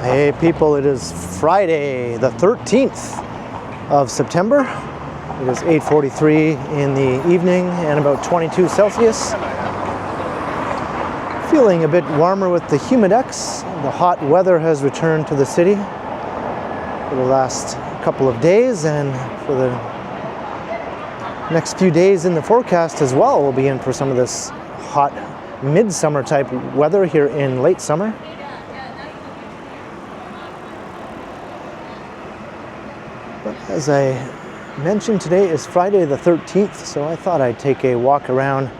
Hey people, it is Friday the 13th of September. It is 8:43 in the evening and about 22 Celsius. Feeling a bit warmer with the humidex. The hot weather has returned to the city for the last couple of days, and for the next few days in the forecast as well, we'll be in for some of this hot midsummer type weather here in late summer. But as I mentioned, today is Friday the 13th, so I thought I'd take a walk around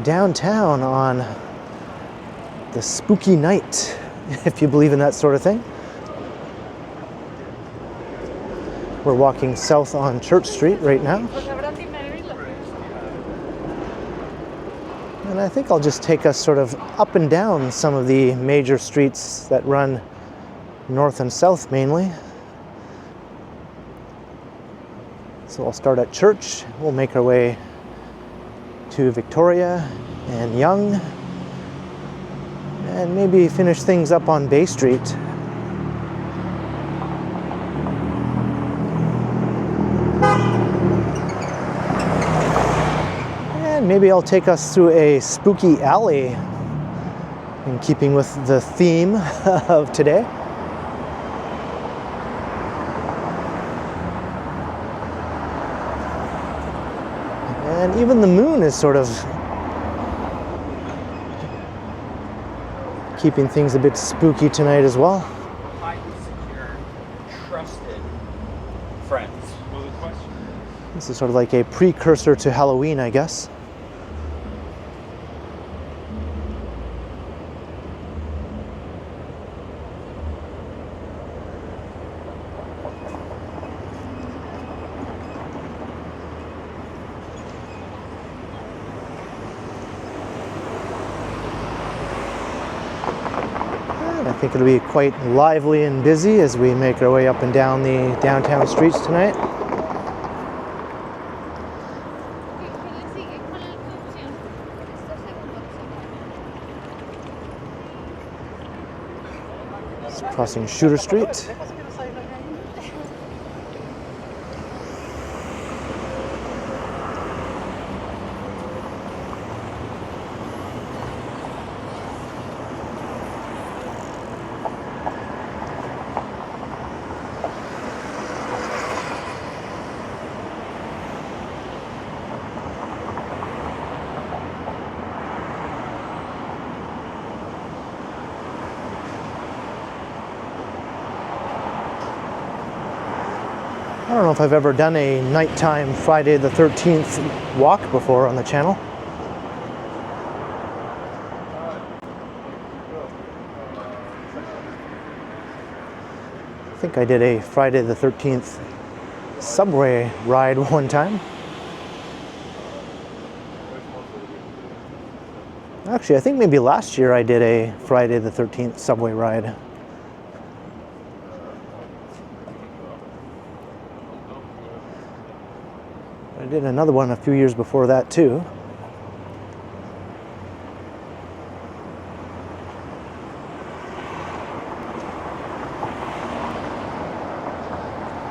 downtown on the spooky night, if you believe in that sort of thing. We're walking south on Church Street right now. And I think I'll just take us sort of up and down some of the major streets that run north and south mainly. So I'll start at Church, we'll make our way to Victoria and Yonge, and maybe finish things up on Bay Street. And maybe I'll take us through a spooky alley, in keeping with the theme of today. And even the moon is sort of keeping things a bit spooky tonight as well. Highly secure, trusted friends. This is sort of like a precursor to Halloween, I guess. I think it'll be quite lively and busy as we make our way up and down the downtown streets tonight. It's crossing Shooter Street. I don't know if I've ever done a nighttime Friday the 13th walk before on the channel. I think I did a Friday the 13th subway ride one time. Actually, I think maybe last year I did a Friday the 13th subway ride. I did another one a few years before that too.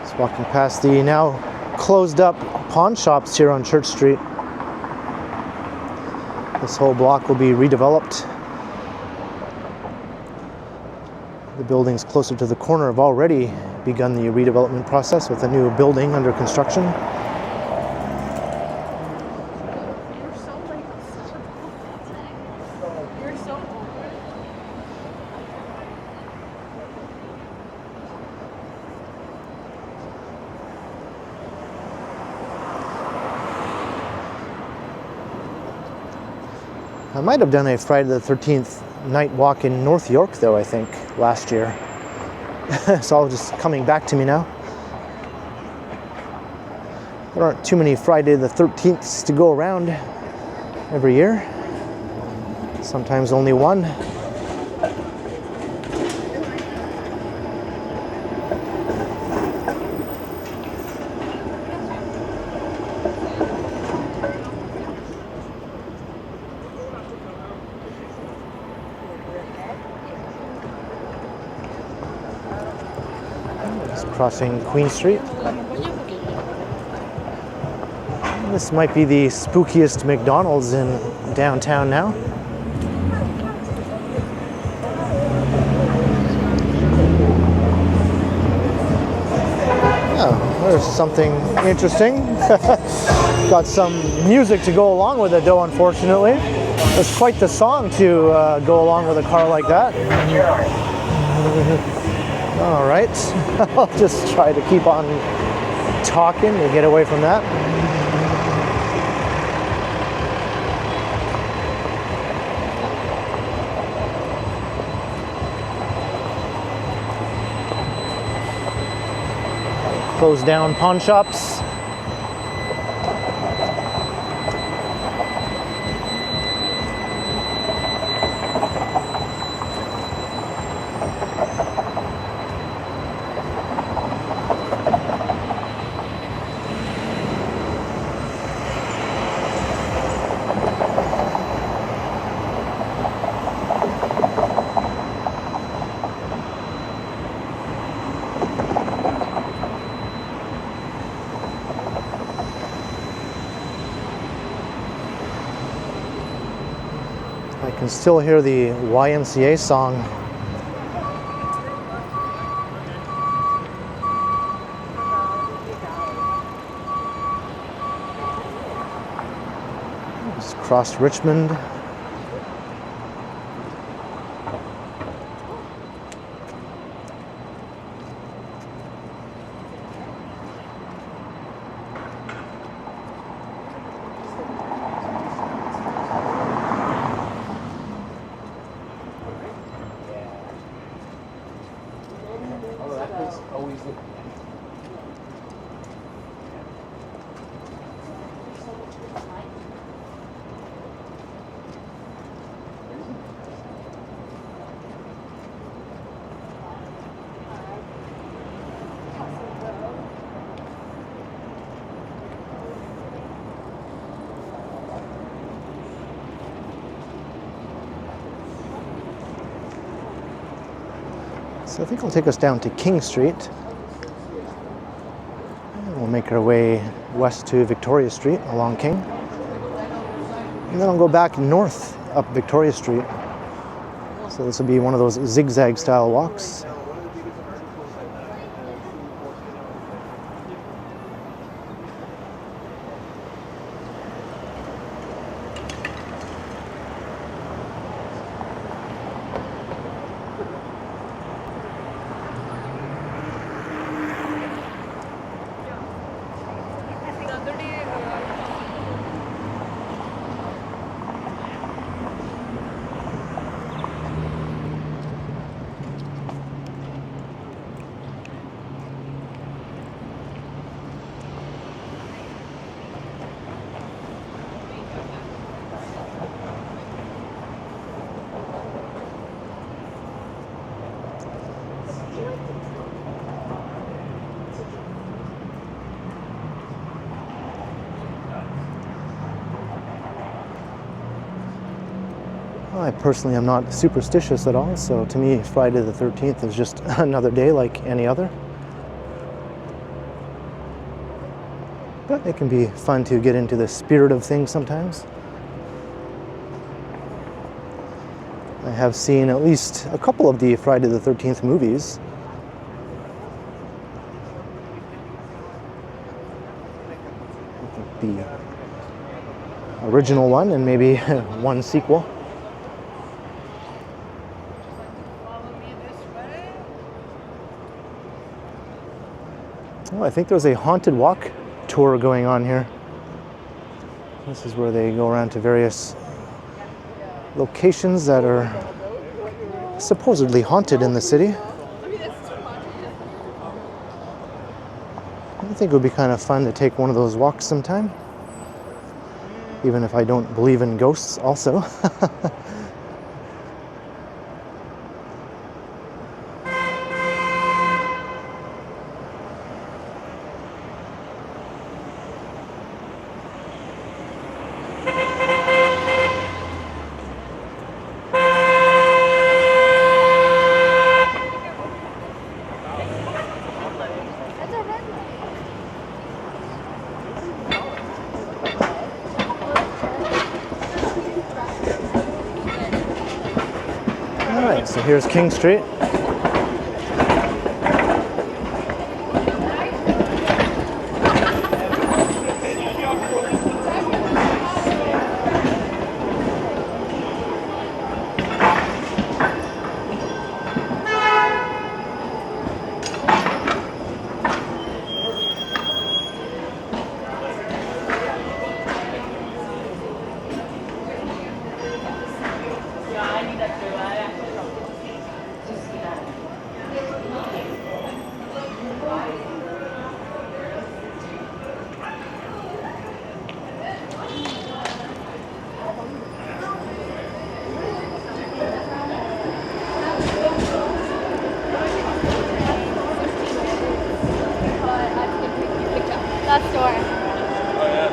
Just walking past the now closed up pawn shops here on Church Street. This whole block will be redeveloped. The buildings closer to the corner have already begun the redevelopment process with a new building under construction. I might have done a Friday the 13th night walk in North York though, I think, last year. It's all just coming back to me now. There aren't too many Friday the 13ths to go around every year. Sometimes only one. crossing Queen Street. This might be the spookiest McDonald's in downtown now. Oh, there's something interesting. Got some music to go along with it though, unfortunately. It's quite the song to go along with a car like that. All right, I'll just try to keep on talking to get away from that. Close down pawn shops. I can still hear the YMCA song. Just crossed Richmond. So I think it'll take us down to King Street. And we'll make our way west to Victoria Street along King. And then I'll go back north up Victoria Street. So this will be one of those zigzag style walks. I personally am not superstitious at all, so to me Friday the 13th is just another day like any other. But it can be fun to get into the spirit of things sometimes. I have seen at least a couple of the Friday the 13th movies. The original one and maybe one sequel. Oh, I think there's a haunted walk tour going on here. This is where they go around to various locations that are supposedly haunted in the city. I think it would be kind of fun to take one of those walks sometime, even if I don't believe in ghosts also. So here's King Street. That store. Oh, yeah.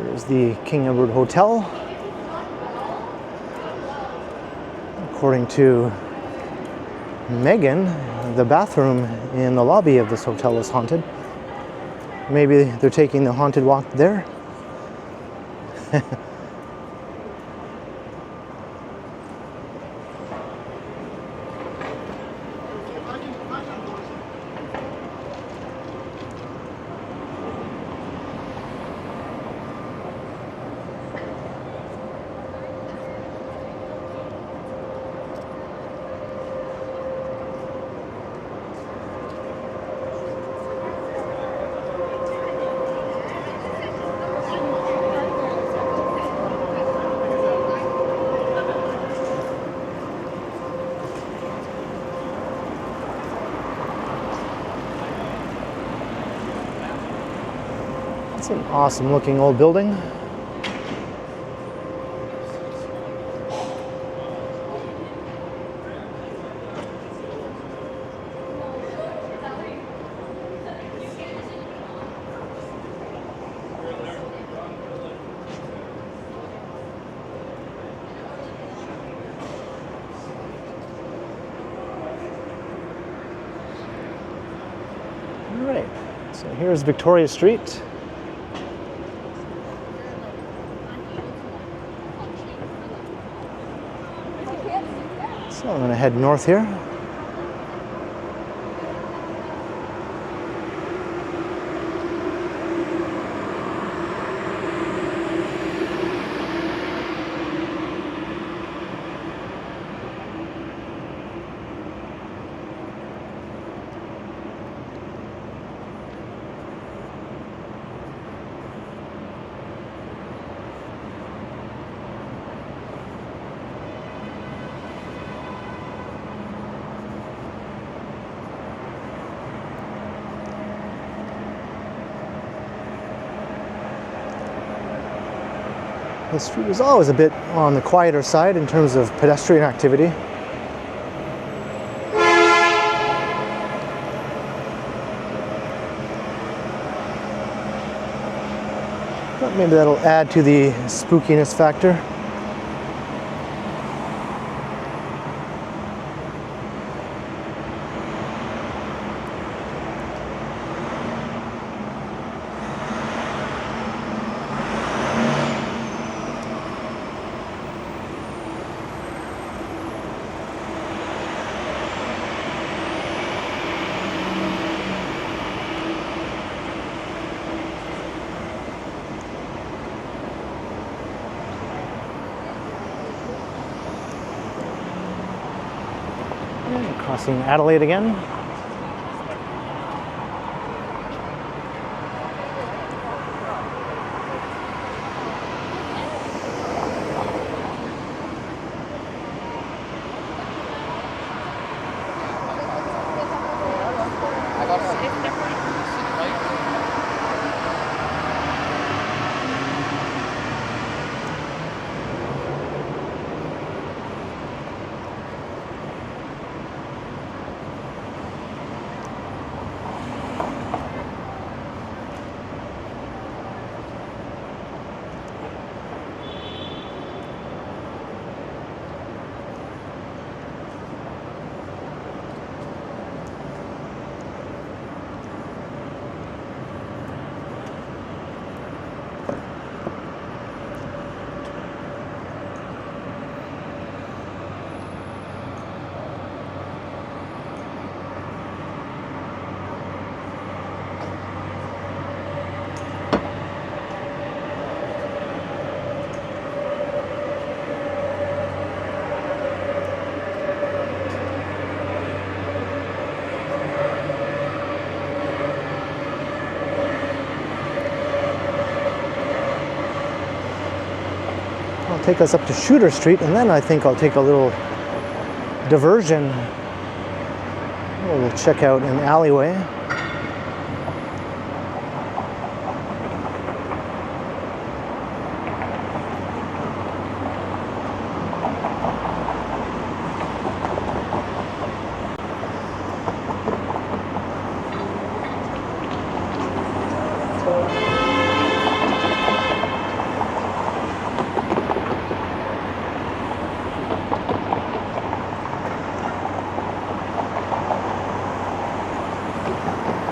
There's the King Edward Hotel. According to Megan, the bathroom in the lobby of this hotel is haunted. Maybe they're taking the haunted walk there. It's an awesome looking old building. All right, so here's Victoria Street. So I'm going to head north here. The street is always a bit on the quieter side in terms of pedestrian activity. But maybe that'll add to the spookiness factor. Crossing Adelaide again. take us up to Shooter Street, and then I think I'll take a little diversion. We'll check out an alleyway.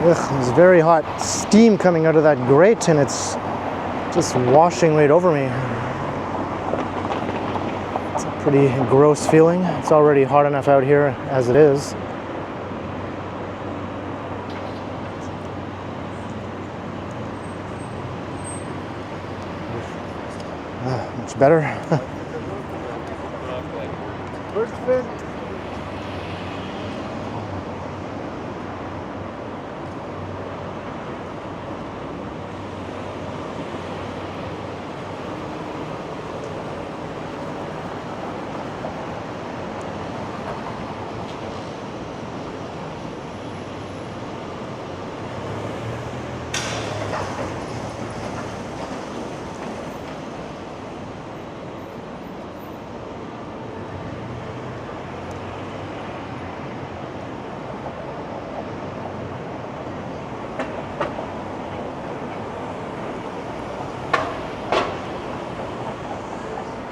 Ugh, there's very hot steam coming out of that grate, and it's just washing right over me. It's a pretty gross feeling. It's already hot enough out here as it is. Much better. First fit.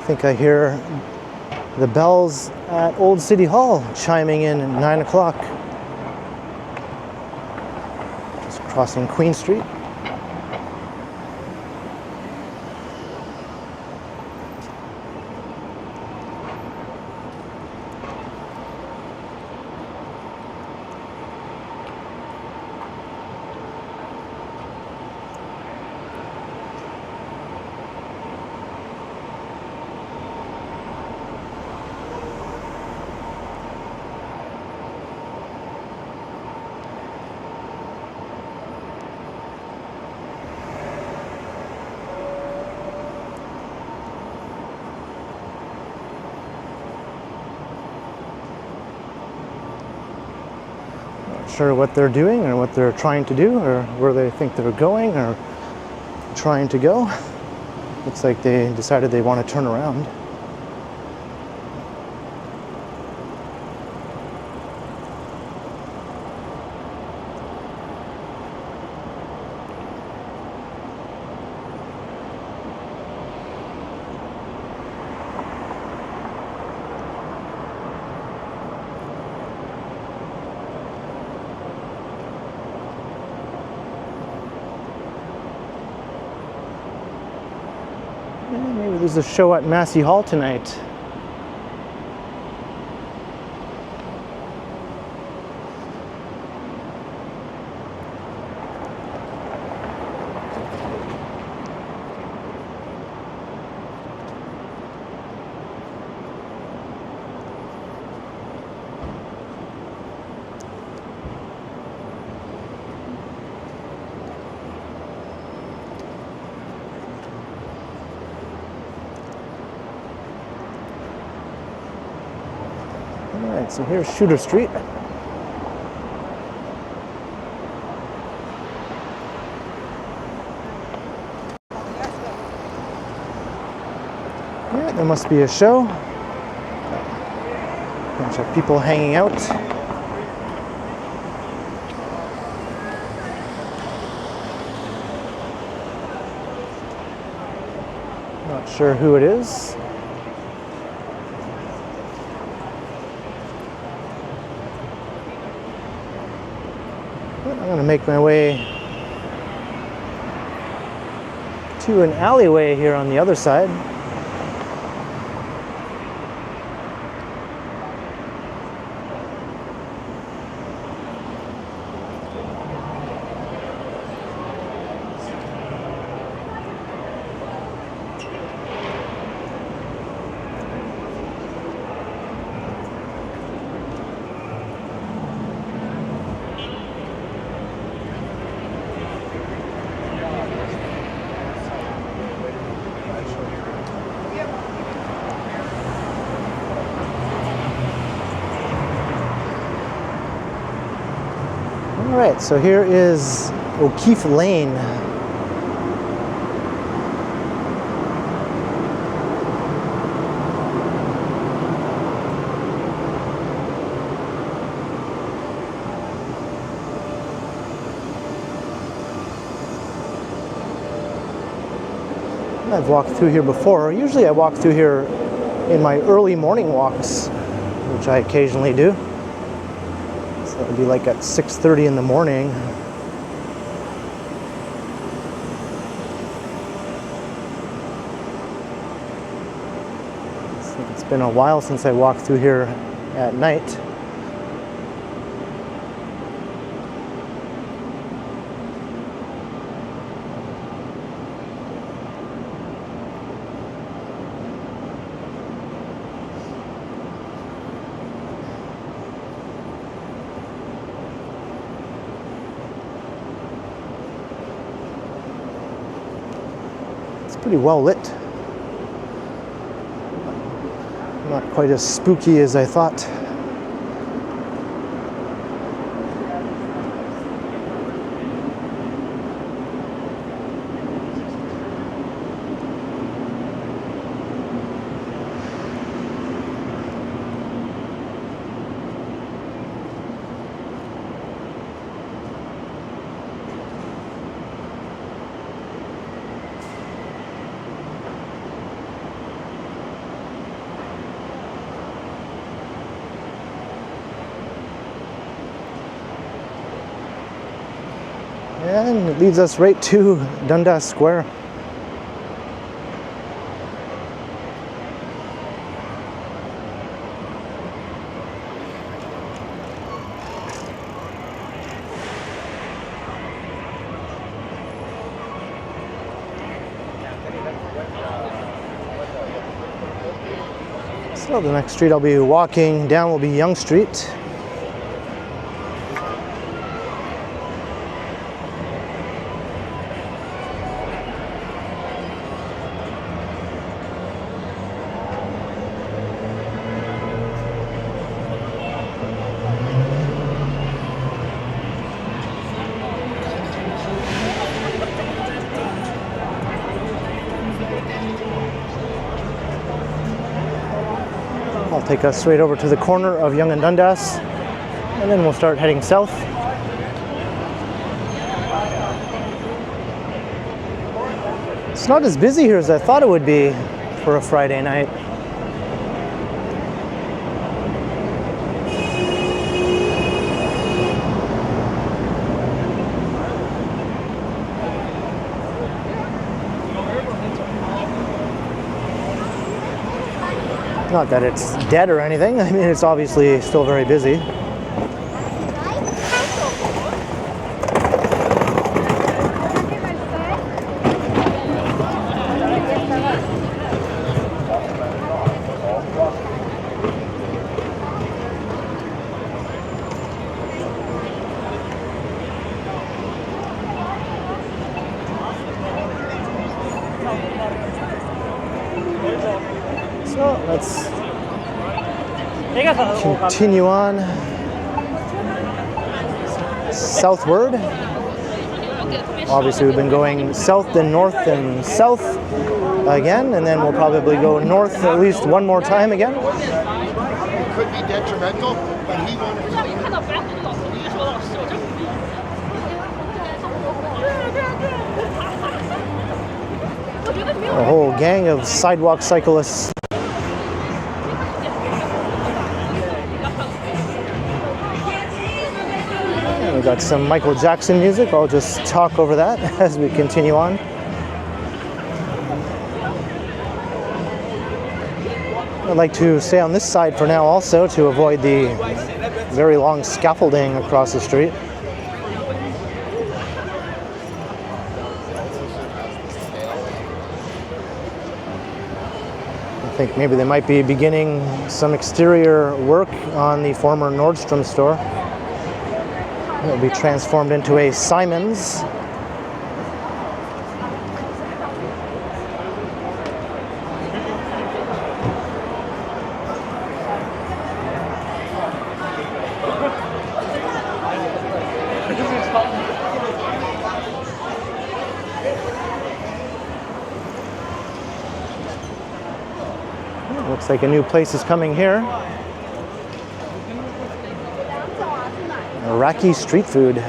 I think I hear the bells at Old City Hall chiming in at 9 o'clock. Just crossing Queen Street. Sure what they're doing or what they're trying to do or where they think they're going or trying to go. Looks like they decided they want to turn around. Maybe there's a show at Massey Hall tonight. Alright, so here's Shooter Street. Yeah, there must be a show. Bunch of people hanging out. Not sure who it is. I'm going to make my way to an alleyway here on the other side. All right, so here is O'Keefe Lane. I've walked through here before. Usually I walk through here in my early morning walks, which I occasionally do. So it would be like at 6:30 in the morning. I think it's been a while since I walked through here at night. Pretty well lit. Not quite as spooky as I thought. And it leads us right to Dundas Square. So the next street I'll be walking down will be Yonge Street. I'll take us straight over to the corner of Yonge and Dundas, and then we'll start heading south. It's not as busy here as I thought it would be for a Friday night. Not that it's dead or anything. I mean, it's obviously still very busy. So let's continue on southward. Obviously we've been going south and north and south again, and then we'll probably go north at least one more time again. It could be detrimental, but he wanted to. A whole gang of sidewalk cyclists. And we got some Michael Jackson music. I'll just talk over that as we continue on. I'd like to stay on this side for now also to avoid the very long scaffolding across the street. I think maybe they might be beginning some exterior work on the former Nordstrom store. It will be transformed into a Simon's. Looks like a new place is coming here. Iraqi street food.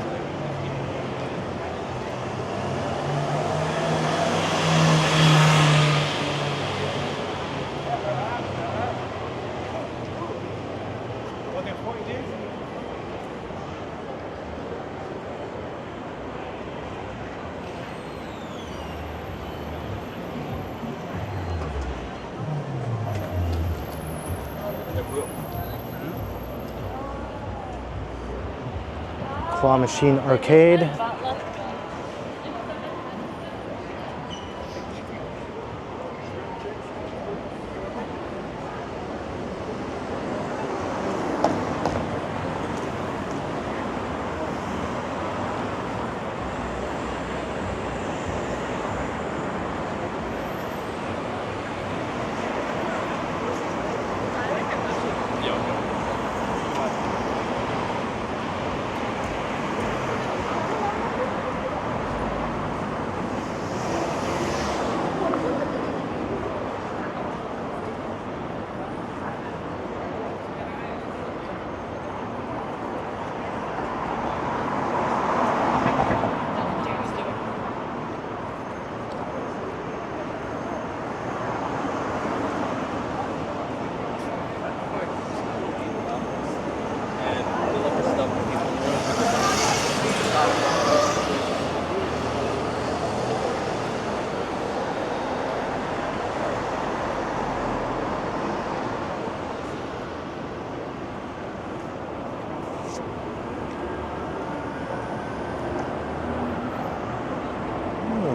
Claw machine arcade.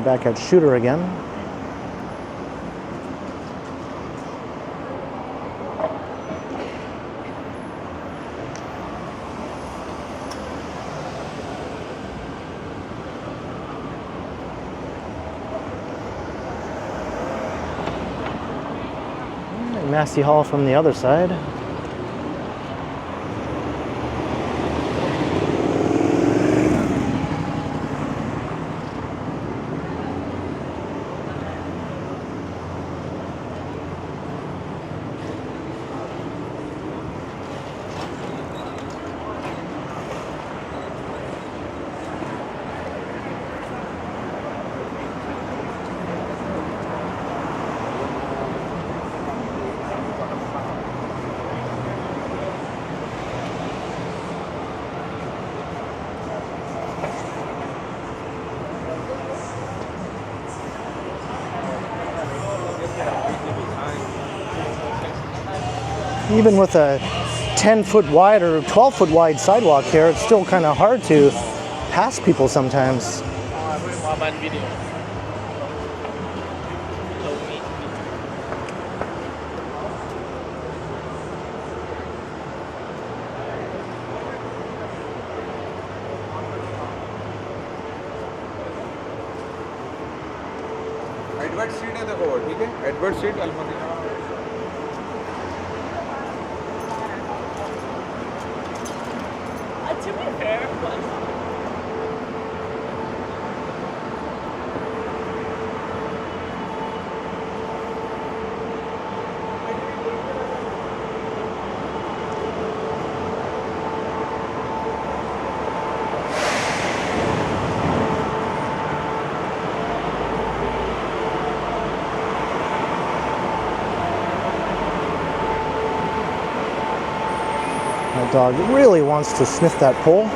Back at Shooter again. Massey Hall from the other side. Even with a 10-foot wide or 12-foot wide sidewalk here, it's still kind of hard to pass people sometimes. Edward seat है देखो ठीक है Edward seat अल्मोनिया To be fair, My dog really wants to sniff that pole.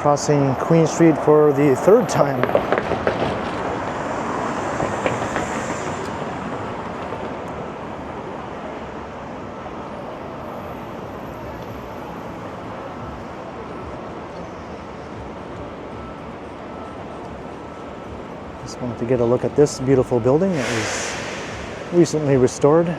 Crossing Queen Street for the third time. Just wanted to get a look at this beautiful building that was recently restored.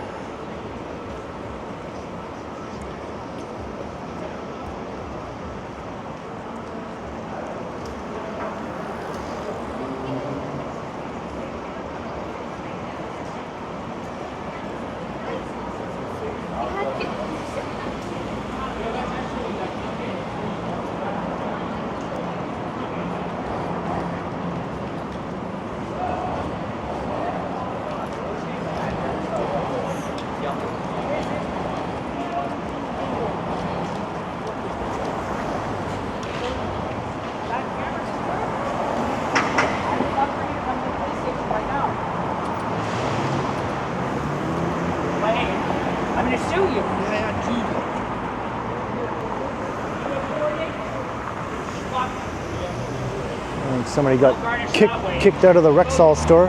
think somebody got kicked out of the Rexall store.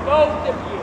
Both of you.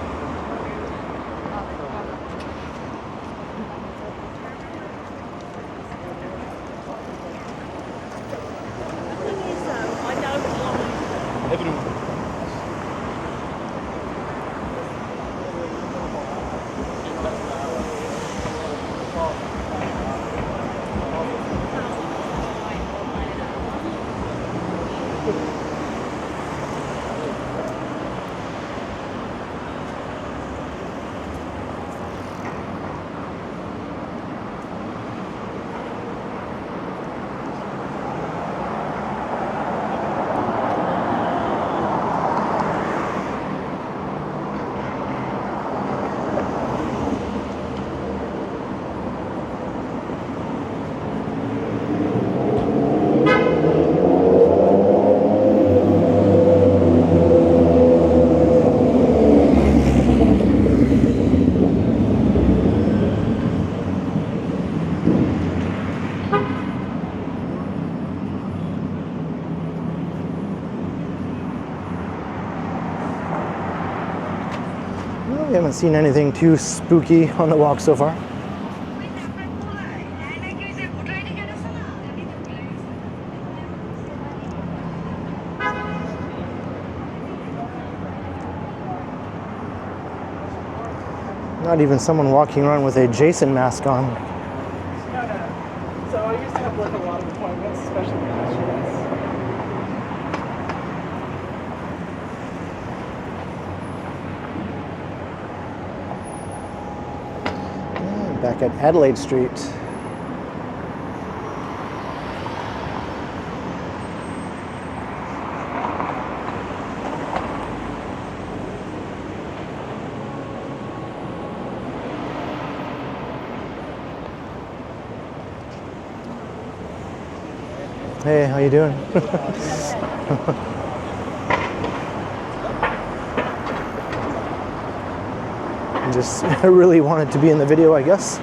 Well, we haven't seen anything too spooky on the walk so far. Not even someone walking around with a Jason mask on. So I used to have like a lot of appointments, especially last year. Back at Adelaide Street. Hey, how you doing? Just really wanted to be in the video, I guess.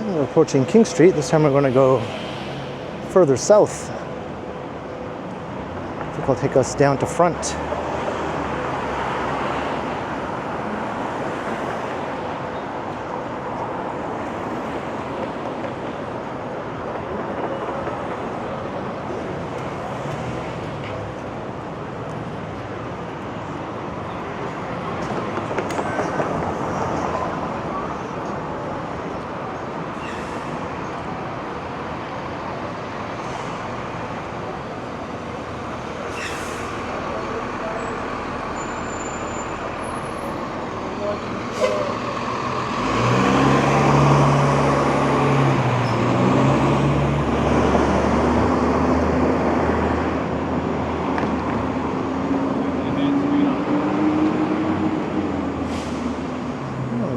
We're approaching King Street. This time we're going to go further south. I think I'll take us down to Front.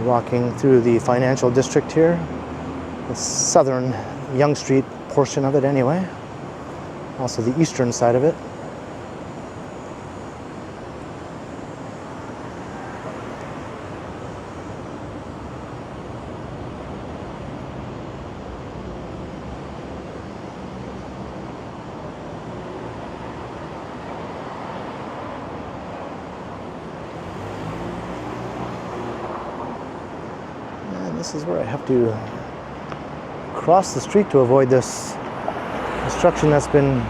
Walking through the financial district here, the southern Yonge Street portion of it anyway, also the eastern side of it. This is where I have to cross the street to avoid this construction that's been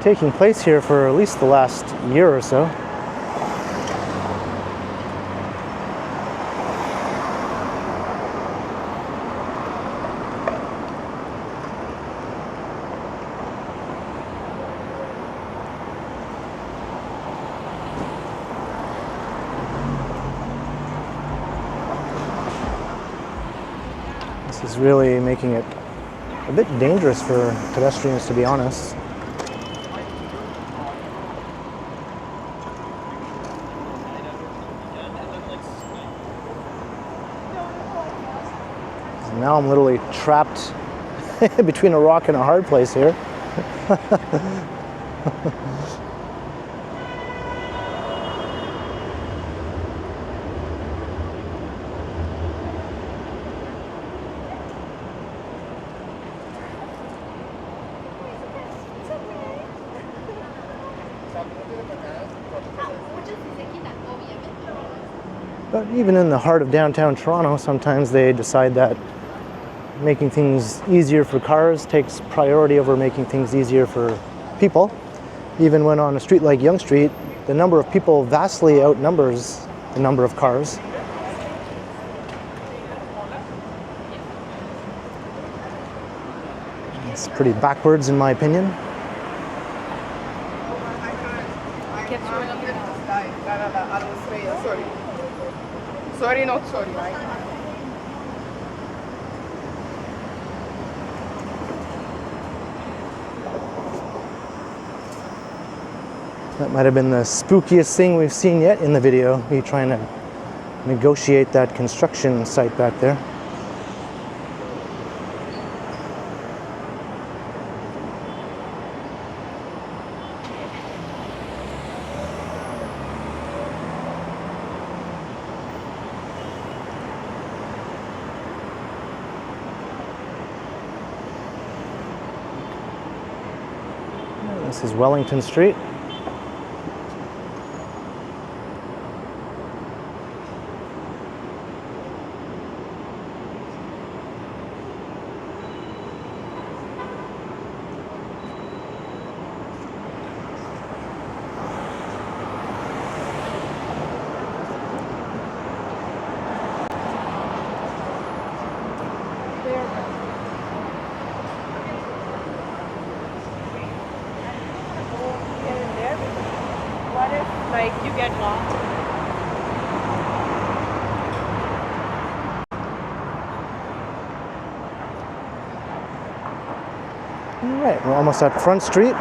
taking place here for at least the last year or so. This is really making it a bit dangerous for pedestrians, to be honest. Now I'm literally trapped between a rock and a hard place here. But even in the heart of downtown Toronto, sometimes they decide that making things easier for cars takes priority over making things easier for people. Even when on a street like Yonge Street, the number of people vastly outnumbers the number of cars. It's pretty backwards in my opinion. Sorry, not sorry, right? That might have been the spookiest thing we've seen yet in the video, me trying to negotiate that construction site back there. This is Wellington Street. What if, like, you get lost? All right, we're almost at Front Street.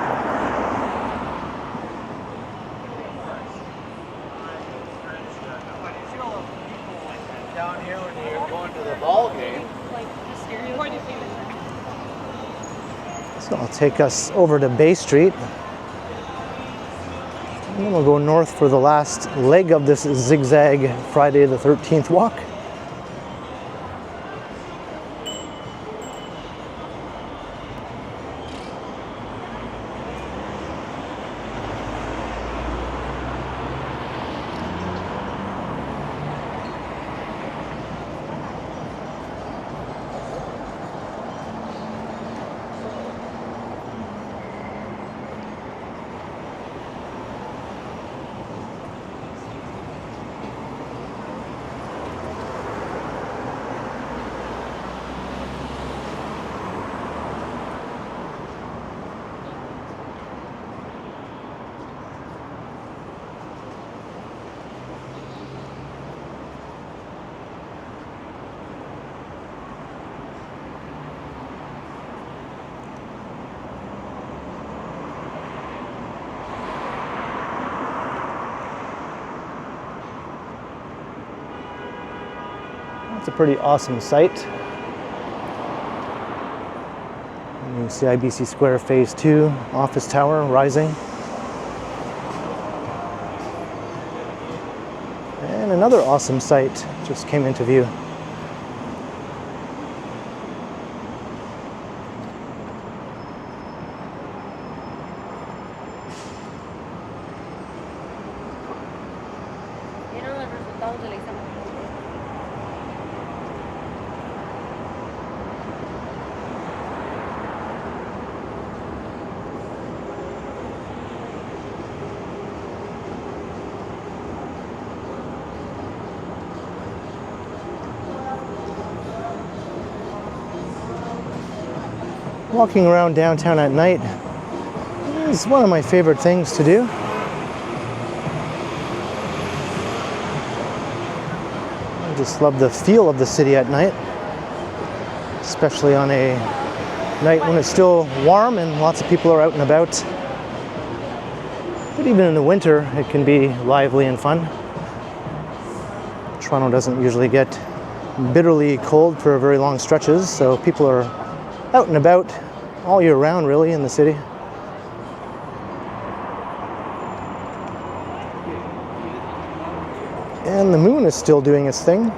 Down here when you're going to the ball game. So I'll take us over to Bay Street. And then we'll go north for the last leg of this zigzag Friday the 13th walk. It's a pretty awesome site. And you see IBC Square Phase 2, office tower rising. And another awesome site just came into view. Walking around downtown at night is one of my favorite things to do. I just love the feel of the city at night. especially on a night when it's still warm and lots of people are out and about. But even in the winter, it can be lively and fun. Toronto doesn't usually get bitterly cold for very long stretches, so people are out and about all year round, really, in the city. And the moon is still doing its thing.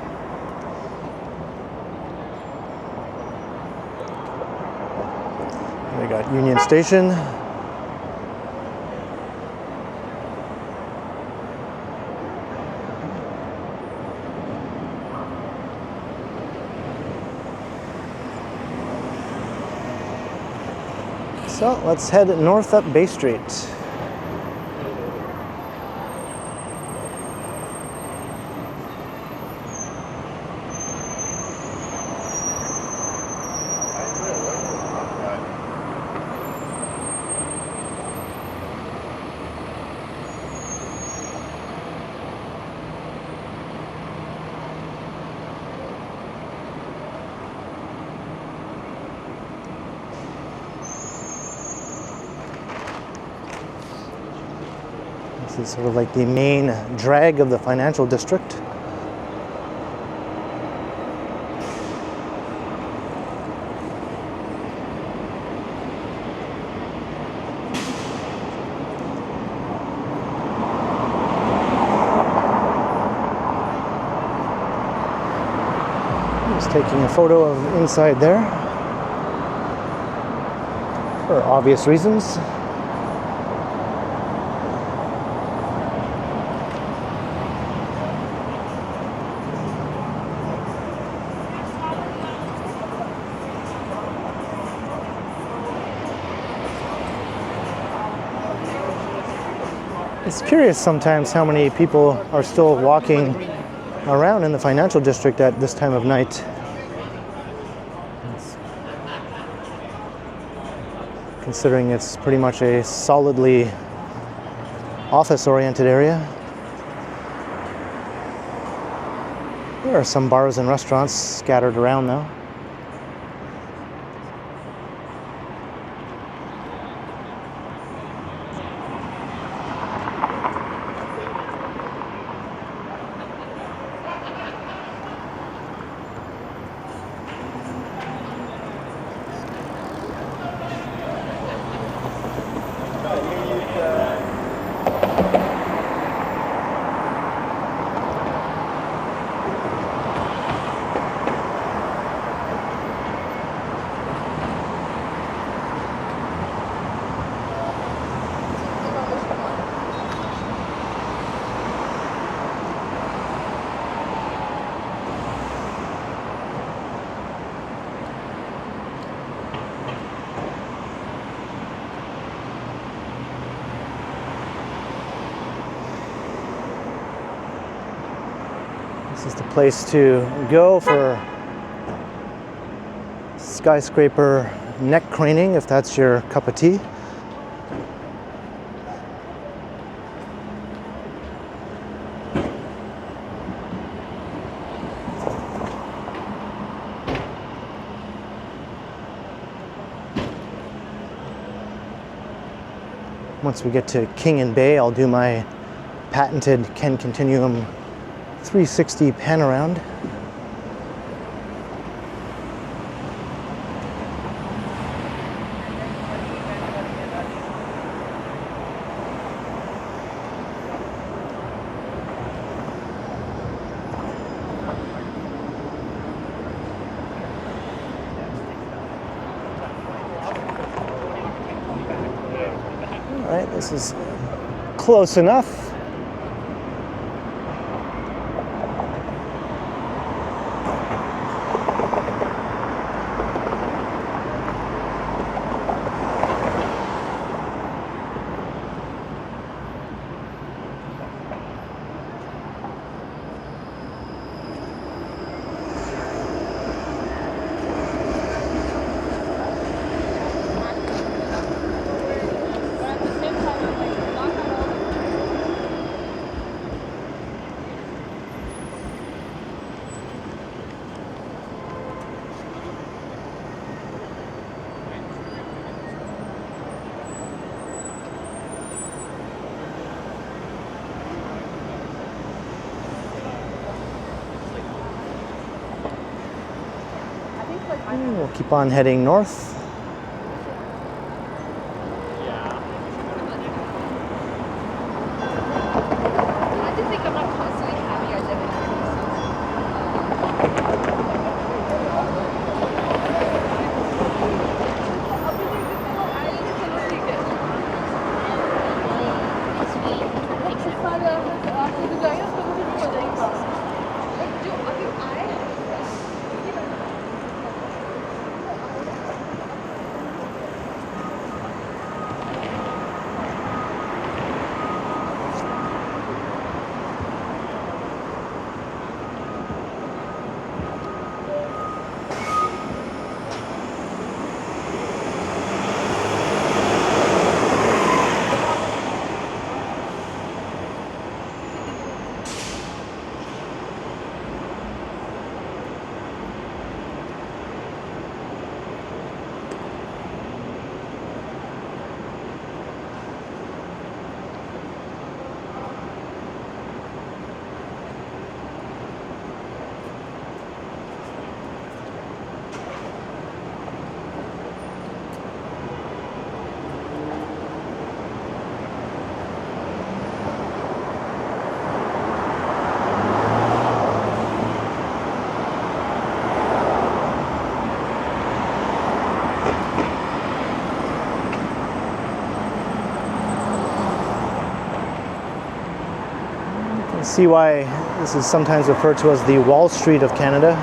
We got Union Station. So let's head north up Bay Street. This is sort of like the main drag of the financial district. Just taking a photo of inside there for obvious reasons. It's curious sometimes how many people are still walking around in the financial district at this time of night. Considering it's pretty much a solidly office-oriented area. There are some bars and restaurants scattered around though. This is the place to go for skyscraper neck craning if that's your cup of tea. Once we get to King and Bay, I'll do my patented Ken Continuum 360 pan around. All right, this is close enough. And we'll keep on heading north. I just think I'm not constantly having a See why this is sometimes referred to as the Wall Street of Canada.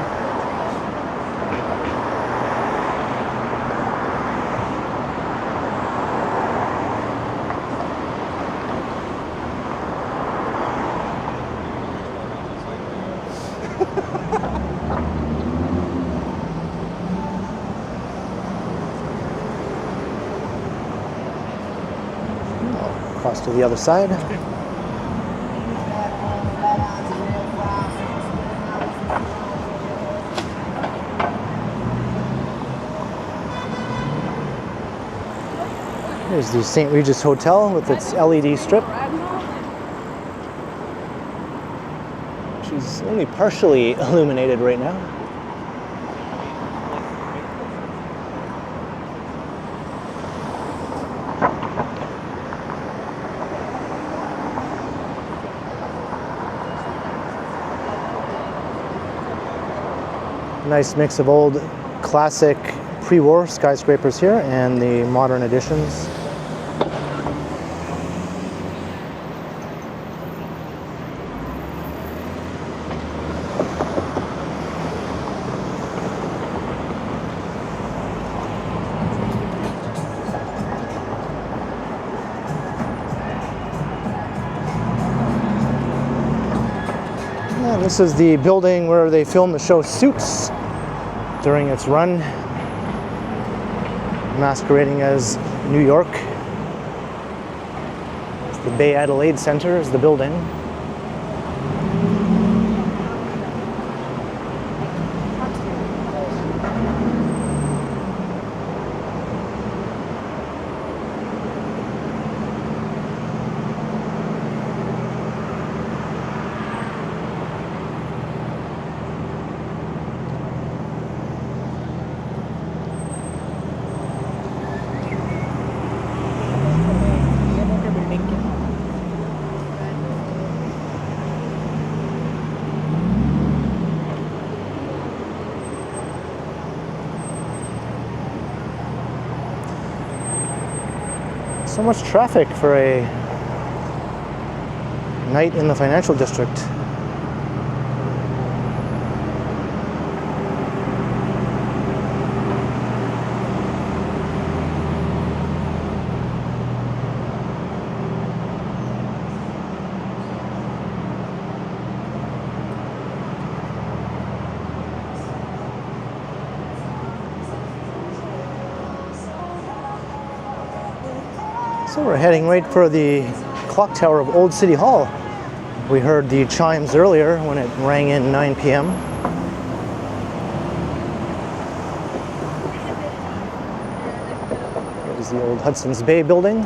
Across to the other side. Here's the St. Regis Hotel with its LED strip, which is only partially illuminated right now. Nice mix of old classic pre-war skyscrapers here and the modern additions. Yeah, this is the building where they filmed the show Suits during its run, masquerading as New York. The Bay Adelaide Center is the building. So much traffic for a night in the financial district. So we're heading right for the clock tower of Old City Hall. We heard the chimes earlier when it rang in 9 p.m. There's the old Hudson's Bay building.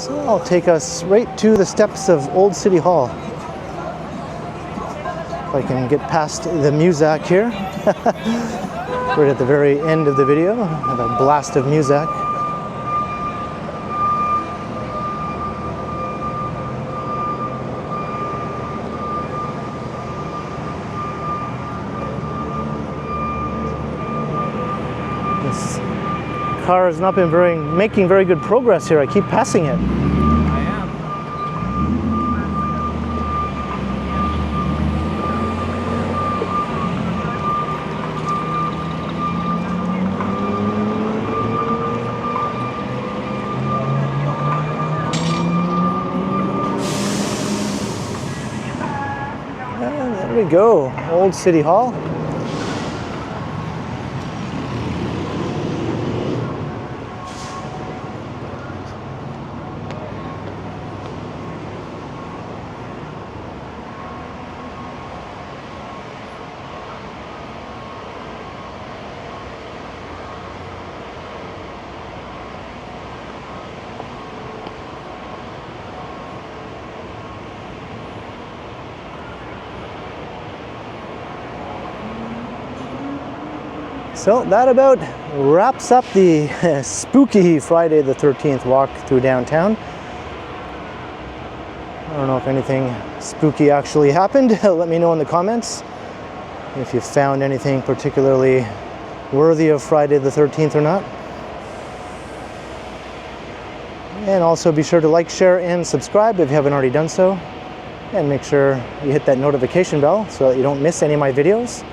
So I'll take us right to the steps of Old City Hall. If I can get past the Muzak here. Right at the very end of the video, I have a blast of Muzak. This car has not been making very good progress here. I keep passing it. I am. And there we go, Old City Hall. So that about wraps up the spooky Friday the 13th walk through downtown. I don't know if anything spooky actually happened. Let me know in the comments if you found anything particularly worthy of Friday the 13th or not. And also be sure to like, share, and subscribe if you haven't already done so. And make sure you hit that notification bell so that you don't miss any of my videos.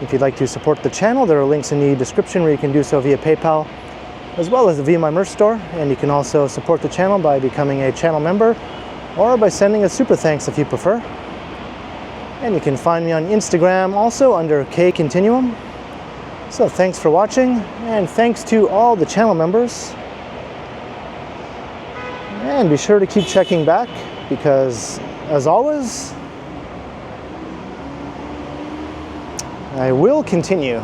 If you'd like to support the channel, there are links in the description where you can do so via PayPal, as well as via my merch store. And you can also support the channel by becoming a channel member or by sending a super thanks if you prefer. And you can find me on Instagram also under KContinuum. So thanks for watching, and thanks to all the channel members. And be sure to keep checking back because, as always, I will continue.